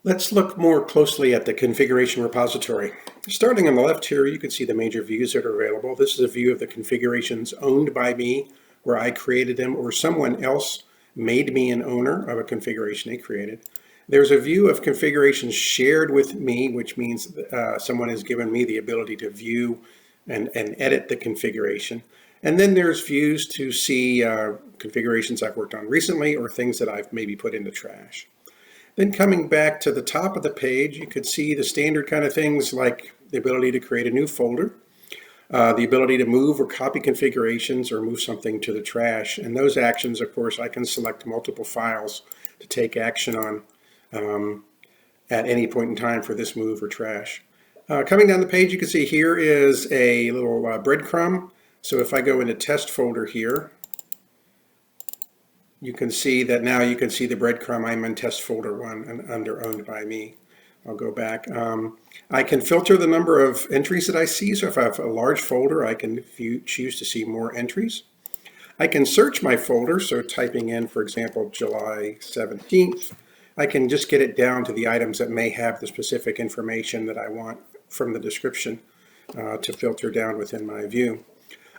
Let's look more closely at the configuration repository. Starting on the left here, you can see the major views that are available. This is a view of the configurations owned by me, where I created them, or someone else made me an owner of a configuration they created. There's a view of configurations shared with me, which means someone has given me the ability to view and edit the configuration. And then there's views to see configurations I've worked on recently or things that I've maybe put in the trash. Then coming back to the top of the page, you could see the standard kind of things like the ability to create a new folder, the ability to move or copy configurations or move something to the trash. And those actions, of course, I can select multiple files to take action on at any point in time for this move or trash. Coming down the page, you can see here is a little breadcrumb. So if I go into test folder here, you can see that now you can see the breadcrumb. I'm in test folder 1 and under owned by me. I'll go back. I can filter the number of entries that I see. So if I have a large folder, I can choose to see more entries. I can search my folder. So typing in, for example, July 17th, I can just get it down to the items that may have the specific information that I want from the description to filter down within my view.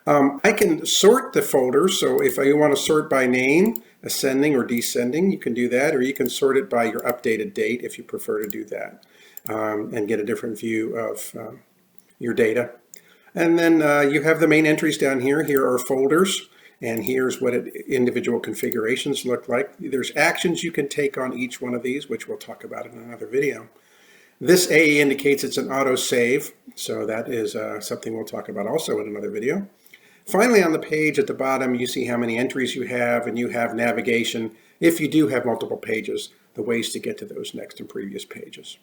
I can sort the folders, so if you want to sort by name, ascending or descending, you can do that, or you can sort it by your updated date if you prefer to do that, and get a different view of your data. And then you have the main entries down here. Here are folders, and here's what individual configurations look like. There's actions you can take on each one of these, which we'll talk about in another video. This A indicates it's an autosave, so that is something we'll talk about also in another video. Finally, on the page at the bottom, you see how many entries you have, and you have navigation, if you do have multiple pages, the ways to get to those next and previous pages.